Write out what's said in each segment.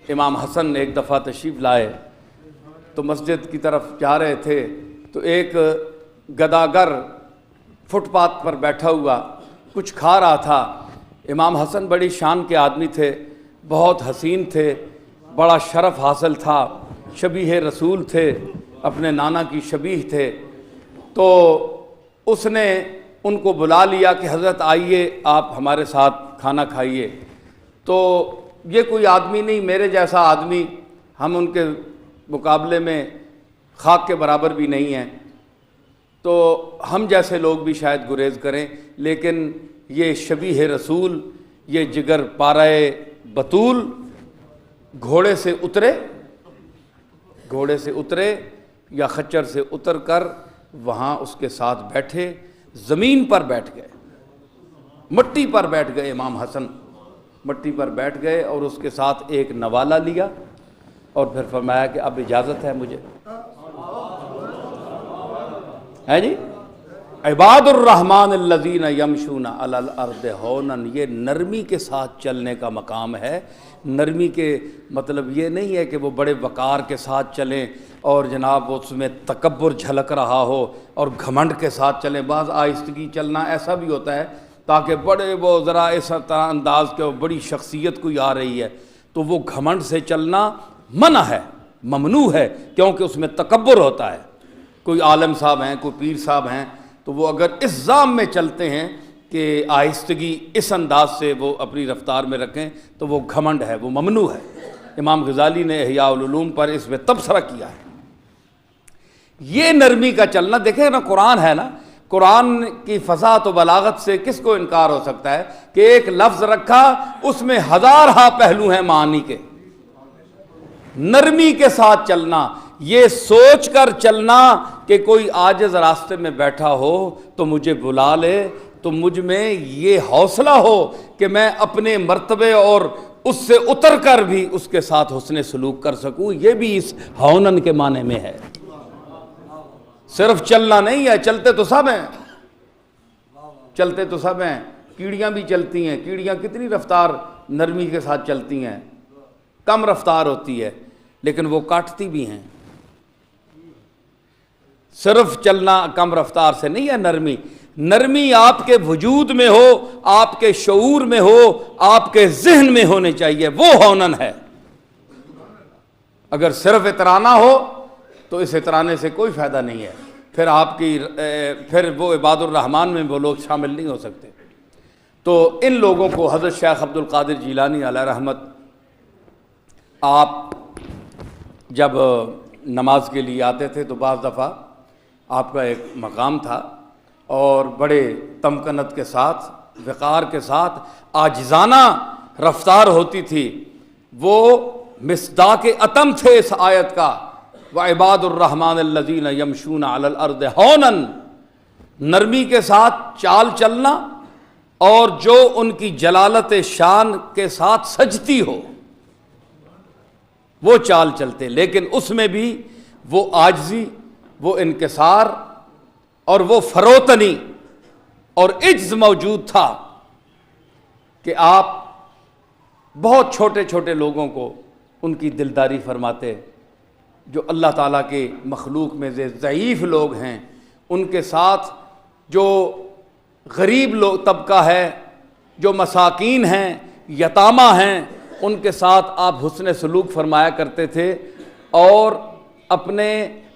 امام حسن ایک دفعہ تشریف لائے تو مسجد کی طرف جا رہے تھے تو ایک گداگر فٹ پاتھ پر بیٹھا ہوا کچھ کھا رہا تھا۔ امام حسن بڑی شان کے آدمی تھے، بہت حسین تھے، بڑا شرف حاصل تھا، شبیہ رسول تھے، اپنے نانا کی شبیہ تھے۔ تو اس نے ان کو بلا لیا کہ حضرت آئیے آپ ہمارے ساتھ کھانا کھائیے۔ تو یہ کوئی آدمی نہیں، میرے جیسا آدمی، ہم ان کے مقابلے میں خاک کے برابر بھی نہیں ہیں، تو ہم جیسے لوگ بھی شاید گریز کریں، لیکن یہ شبیہ رسول، یہ جگر پارائے بطول گھوڑے سے اترے یا خچر سے اتر کر وہاں اس کے ساتھ بیٹھے، زمین پر بیٹھ گئے، مٹی پر بیٹھ گئے۔ امام حسن مٹی پر بیٹھ گئے اور اس کے ساتھ ایک نوالہ لیا اور پھر فرمایا کہ اب اجازت ہے مجھے، ہے جی۔ عباد الرحمن الذین یمشون علی الارض ہونا، یہ نرمی کے ساتھ چلنے کا مقام ہے۔ نرمی کے مطلب یہ نہیں ہے کہ وہ بڑے وقار کے ساتھ چلیں اور جناب اس میں تکبر جھلک رہا ہو اور گھمنڈ کے ساتھ چلیں۔ بعض آہستگی چلنا ایسا بھی ہوتا ہے تاکہ بڑے وہ ذرا اس طرح انداز کے بڑی شخصیت کوئی آ رہی ہے تو وہ گھمنڈ سے چلنا منع ہے، ممنوع ہے، کیونکہ اس میں تکبر ہوتا ہے۔ کوئی عالم صاحب ہیں، کوئی پیر صاحب ہیں، تو وہ اگر اس ضام میں چلتے ہیں کہ آہستگی اس انداز سے وہ اپنی رفتار میں رکھیں تو وہ گھمنڈ ہے، وہ ممنوع ہے۔ امام غزالی نے احیاء العلوم پر اس میں تبصرہ کیا ہے۔ یہ نرمی کا چلنا دیکھیں نا، قرآن ہے نا، قرآن کی فصاحت و بلاغت سے کس کو انکار ہو سکتا ہے کہ ایک لفظ رکھا اس میں ہزارہا پہلو ہیں معانی کے۔ نرمی کے ساتھ چلنا، یہ سوچ کر چلنا کہ کوئی عاجز راستے میں بیٹھا ہو تو مجھے بلا لے، تو مجھ میں یہ حوصلہ ہو کہ میں اپنے مرتبے اور اس سے اتر کر بھی اس کے ساتھ حسن سلوک کر سکوں، یہ بھی اس ہونن کے معنی میں ہے۔ صرف چلنا نہیں ہے، چلتے تو سب ہیں، کیڑیاں بھی چلتی ہیں۔ کیڑیاں کتنی رفتار نرمی کے ساتھ چلتی ہیں، کم رفتار ہوتی ہے لیکن وہ کاٹتی بھی ہیں۔ صرف چلنا کم رفتار سے نہیں ہے نرمی، نرمی آپ کے وجود میں ہو، آپ کے شعور میں ہو، آپ کے ذہن میں ہونے چاہیے، وہ ہونن ہے۔ اگر صرف اترانا ہو تو اس اترانے سے کوئی فائدہ نہیں ہے، پھر وہ عباد الرحمن میں وہ لوگ شامل نہیں ہو سکتے۔ تو ان لوگوں کو حضرت شیخ عبد القادر جیلانی علیہ رحمت، آپ جب نماز کے لیے آتے تھے تو بعض دفعہ آپ کا ایک مقام تھا اور بڑے تمکنت کے ساتھ، وقار کے ساتھ، عاجزانہ رفتار ہوتی تھی۔ وہ مصداق اتم تھے اس آیت کا، وعباد الرحمن الذین یمشون علی الارض ہونا، نرمی کے ساتھ چال چلنا اور جو ان کی جلالت شان کے ساتھ سجتی ہو وہ چال چلتے، لیکن اس میں بھی وہ عاجزی، وہ انکسار اور وہ فروتنی اور عجز موجود تھا کہ آپ بہت چھوٹے چھوٹے لوگوں کو ان کی دلداری فرماتے، جو اللہ تعالیٰ کے مخلوق میں سے ضعیف لوگ ہیں، ان کے ساتھ جو غریب لوگ طبقہ ہے، جو مساکین ہیں، یتامہ ہیں، ان کے ساتھ آپ حسن سلوک فرمایا کرتے تھے۔ اور اپنے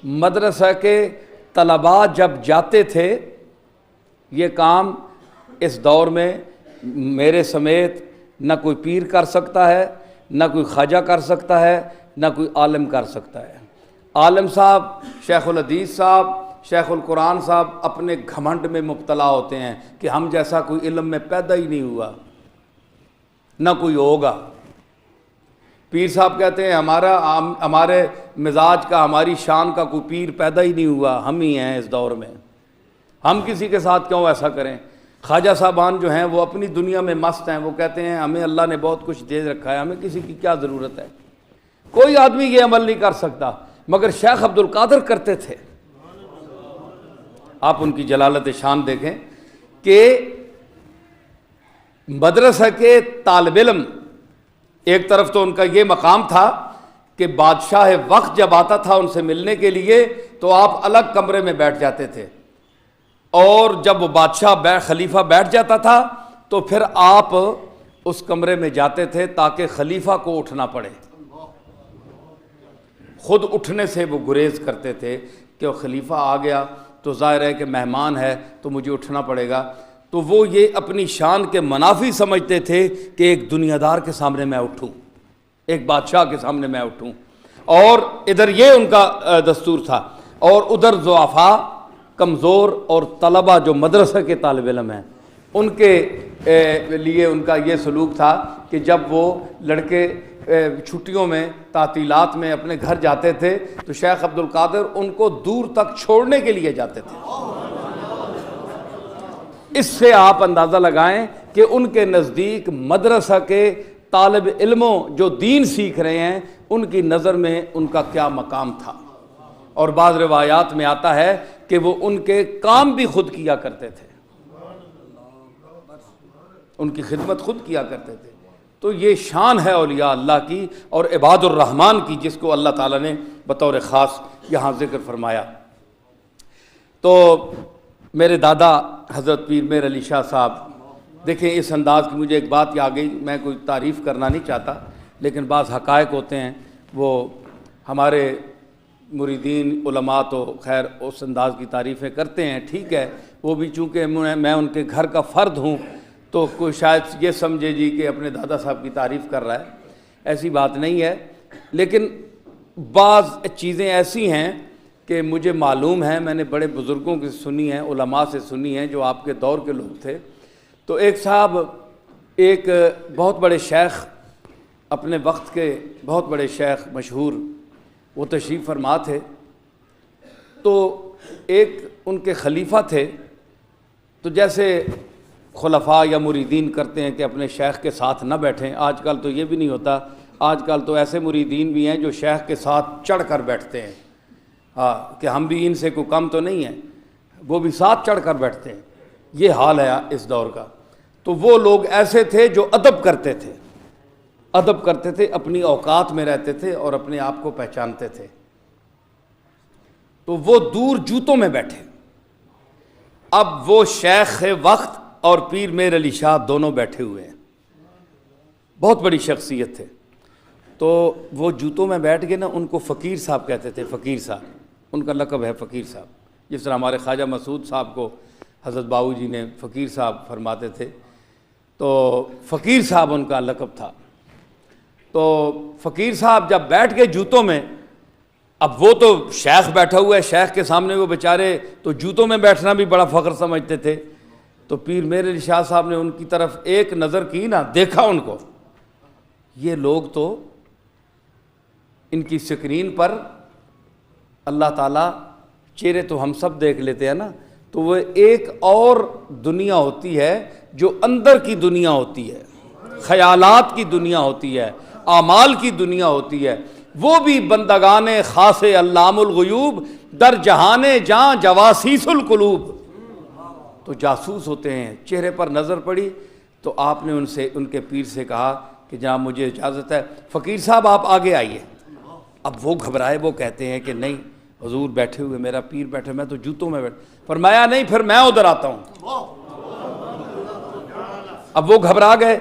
مدرسہ کے طلباء جب جاتے تھے، یہ کام اس دور میں میرے سمیت نہ کوئی پیر کر سکتا ہے، نہ کوئی خواجہ کر سکتا ہے، نہ کوئی عالم کر سکتا ہے۔ عالم صاحب، شیخ الحدیث صاحب، شیخ القرآن صاحب اپنے گھمنڈ میں مبتلا ہوتے ہیں کہ ہم جیسا کوئی علم میں پیدا ہی نہیں ہوا، نہ کوئی ہوگا۔ پیر صاحب کہتے ہیں ہمارے مزاج کا، ہماری شان کا کوئی پیر پیدا ہی نہیں ہوا، ہم ہی ہیں اس دور میں، ہم کسی کے ساتھ کیوں ایسا کریں۔ خواجہ صاحبان جو ہیں وہ اپنی دنیا میں مست ہیں، وہ کہتے ہیں ہمیں اللہ نے بہت کچھ دے رکھا ہے، ہمیں کسی کی کیا ضرورت ہے۔ کوئی آدمی یہ عمل نہیں کر سکتا، مگر شیخ عبد القادر کرتے تھے۔ آپ ان کی جلالت شان دیکھیں کہ مدرسہ کے طالب علم ایک طرف تو ان کا یہ مقام تھا کہ بادشاہ وقت جب آتا تھا ان سے ملنے کے لیے تو آپ الگ کمرے میں بیٹھ جاتے تھے، اور جب وہ بادشاہ خلیفہ بیٹھ جاتا تھا تو پھر آپ اس کمرے میں جاتے تھے تاکہ خلیفہ کو اٹھنا پڑے۔ خود اٹھنے سے وہ گریز کرتے تھے کہ وہ خلیفہ آ گیا تو ظاہر ہے کہ مہمان ہے تو مجھے اٹھنا پڑے گا، تو وہ یہ اپنی شان کے منافی سمجھتے تھے کہ ایک دنیا دار کے سامنے میں اٹھوں، ایک بادشاہ کے سامنے میں اٹھوں۔ اور ادھر یہ ان کا دستور تھا، اور ادھر ضعفاء، کمزور اور طلبہ جو مدرسہ کے طالب علم ہیں ان کے لیے ان کا یہ سلوک تھا کہ جب وہ لڑکے چھٹیوں میں تعطیلات میں اپنے گھر جاتے تھے تو شیخ عبد القادر ان کو دور تک چھوڑنے کے لیے جاتے تھے۔ اس سے آپ اندازہ لگائیں کہ ان کے نزدیک مدرسہ کے طالب علموں جو دین سیکھ رہے ہیں ان کی نظر میں ان کا کیا مقام تھا۔ اور بعض روایات میں آتا ہے کہ وہ ان کے کام بھی خود کیا کرتے تھے، ان کی خدمت خود کیا کرتے تھے۔ تو یہ شان ہے اولیاء اللہ کی اور عباد الرحمن کی، جس کو اللہ تعالیٰ نے بطور خاص یہاں ذکر فرمایا۔ تو میرے دادا حضرت پیر میر علی شاہ صاحب، دیکھیں اس انداز کی مجھے ایک بات یاد گئی، میں کوئی تعریف کرنا نہیں چاہتا لیکن بعض حقائق ہوتے ہیں وہ ہمارے مریدین علماء تو خیر اس انداز کی تعریفیں کرتے ہیں، ٹھیک ہے، وہ بھی چونکہ میں ان کے گھر کا فرد ہوں تو کوئی شاید یہ سمجھے جی کہ اپنے دادا صاحب کی تعریف کر رہا ہے، ایسی بات نہیں ہے۔ لیکن بعض چیزیں ایسی ہیں کہ مجھے معلوم ہے، میں نے بڑے بزرگوں کی سنی ہیں، علماء سے سنی ہیں جو آپ کے دور کے لوگ تھے۔ تو ایک صاحب، ایک بہت بڑے شیخ، اپنے وقت کے بہت بڑے شیخ مشہور، وہ تشریف فرما تھے، تو ایک ان کے خلیفہ تھے، تو جیسے خلفاء یا مریدین کرتے ہیں کہ اپنے شیخ کے ساتھ نہ بیٹھیں، آج کل تو یہ بھی نہیں ہوتا، آج کل تو ایسے مریدین بھی ہیں جو شیخ کے ساتھ چڑھ کر بیٹھتے ہیں، ہاں کہ ہم بھی ان سے کوئی کم تو نہیں ہیں، وہ بھی ساتھ چڑھ کر بیٹھتے ہیں، یہ حال ہے اس دور کا۔ تو وہ لوگ ایسے تھے جو ادب کرتے تھے، ادب کرتے تھے، اپنی اوقات میں رہتے تھے اور اپنے آپ کو پہچانتے تھے۔ تو وہ دور جوتوں میں بیٹھے، اب وہ شیخ وقت اور پیر میر علی شاہ دونوں بیٹھے ہوئے ہیں، بہت بڑی شخصیت تھے۔ تو وہ جوتوں میں بیٹھ کے نا ان کو فقیر صاحب کہتے تھے، فقیر صاحب، ان کا لقب ہے فقیر صاحب، جس طرح ہمارے خواجہ مسعود صاحب کو حضرت باؤ جی نے فقیر صاحب فرماتے تھے، تو فقیر صاحب ان کا لقب تھا۔ تو فقیر صاحب جب بیٹھ کے جوتوں میں، اب وہ تو شیخ بیٹھا ہوا ہے، شیخ کے سامنے وہ بیچارے تو جوتوں میں بیٹھنا بھی بڑا فخر سمجھتے تھے۔ تو پیر میر علی شاہ صاحب نے ان کی طرف ایک نظر کی نا، دیکھا ان کو، یہ لوگ تو ان کی سکرین پر اللہ تعالیٰ چہرے تو ہم سب دیکھ لیتے ہیں نا، تو وہ ایک اور دنیا ہوتی ہے جو اندر کی دنیا ہوتی ہے، خیالات کی دنیا ہوتی ہے، اعمال کی دنیا ہوتی ہے، وہ بھی بندگان خاص علام الغیوب در جہان جاں جواسیس القلوب، تو جاسوس ہوتے ہیں۔ چہرے پر نظر پڑی تو آپ نے ان کے پیر سے کہا کہ جناب مجھے اجازت ہے، فقیر صاحب آپ آگے آئیے۔ اب وہ گھبرائے، وہ کہتے ہیں کہ نہیں حضور بیٹھے ہوئے، میرا پیر بیٹھے، میں تو جوتوں میں بیٹھا۔ فرمایا نہیں، پھر میں ادھر آتا ہوں۔ اب وہ گھبرا گئے،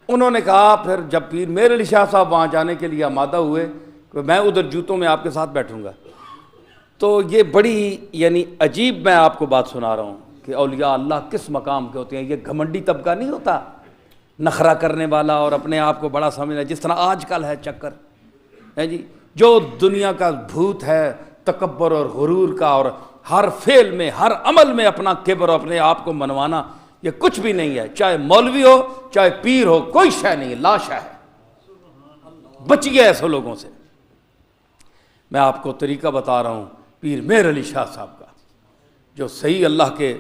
انہوں نے کہا پھر جب پیر میر علی شاہ صاحب وہاں جانے کے لیے آمادہ ہوئے کہ میں ادھر جوتوں میں آپ کے ساتھ بیٹھوں گا۔ تو یہ بڑی یعنی عجیب میں آپ کو بات سنا رہا ہوں کہ اولیاء اللہ کس مقام کے ہوتے ہیں۔ یہ گھمنڈی طبقہ نہیں ہوتا، نخرہ کرنے والا اور اپنے آپ کو بڑا سمجھنا، جس طرح آج کل ہے چکر ہے جی، جو دنیا کا بھوت ہے تکبر اور غرور کا، اور ہر فعل میں ہر عمل میں اپنا کبر، اپنے آپ کو منوانا، یہ کچھ بھی نہیں ہے، چاہے مولوی ہو چاہے پیر ہو، کوئی شے نہیں، لاش ہے۔ بچیے ایسے لوگوں سے۔ میں آپ کو طریقہ بتا رہا ہوں پیر میر علی شاہ صاحب کا، جو صحیح اللہ کے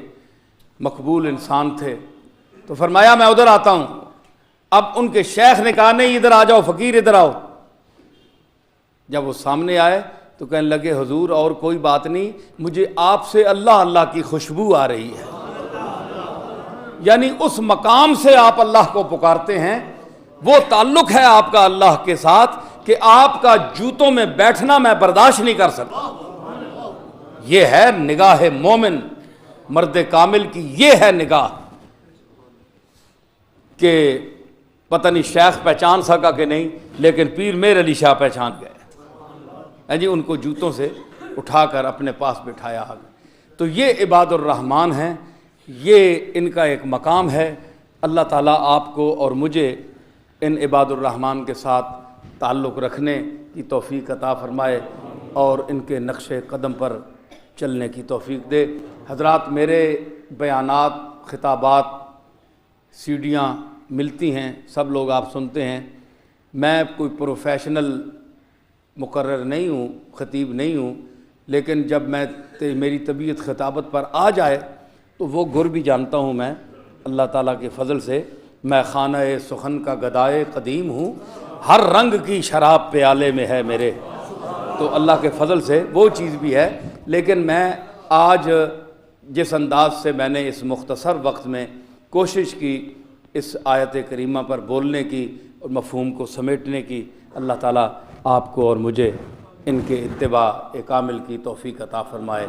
مقبول انسان تھے۔ تو فرمایا میں ادھر آتا ہوں۔ اب ان کے شیخ نے کہا نہیں ادھر آ جاؤ فقیر، ادھر آؤ۔ جب وہ سامنے آئے تو کہنے لگے حضور اور کوئی بات نہیں، مجھے آپ سے اللہ اللہ کی خوشبو آ رہی ہے۔ یعنی اس مقام سے آپ اللہ کو پکارتے ہیں، وہ تعلق ہے آپ کا اللہ کے ساتھ کہ آپ کا جوتوں میں بیٹھنا میں برداشت نہیں کر سکتا۔ یہ ہے نگاہ مومن، مرد کامل کی یہ ہے نگاہ کہ پتہ نہیں شیخ پہچان سکا کہ نہیں، لیکن پیر میر علی شاہ پہچان گئے، جی ان کو جوتوں سے اٹھا کر اپنے پاس بٹھایا۔ تو یہ عباد الرحمن ہیں، یہ ان کا ایک مقام ہے۔ اللہ تعالیٰ آپ کو اور مجھے ان عباد الرحمن کے ساتھ تعلق رکھنے کی توفیق عطا فرمائے اور ان کے نقش قدم پر چلنے کی توفیق دے۔ حضرات، میرے بیانات، خطابات، سیڈیاں ملتی ہیں، سب لوگ آپ سنتے ہیں۔ میں کوئی پروفیشنل مقرر نہیں ہوں، خطیب نہیں ہوں، لیکن جب میری طبیعت خطابت پر آ جائے تو وہ گر بھی جانتا ہوں میں اللہ تعالیٰ کے فضل سے۔ میں خانہ سخن کا گدائے قدیم ہوں، ہر رنگ کی شراب پیالے میں ہے میرے، تو اللہ کے فضل سے وہ چیز بھی ہے۔ لیکن میں آج جس انداز سے میں نے اس مختصر وقت میں کوشش کی اس آیت کریمہ پر بولنے کی اور مفہوم کو سمیٹنے کی، اللہ تعالیٰ آپ کو اور مجھے ان کے اتباع کامل کی توفیق عطا فرمائے۔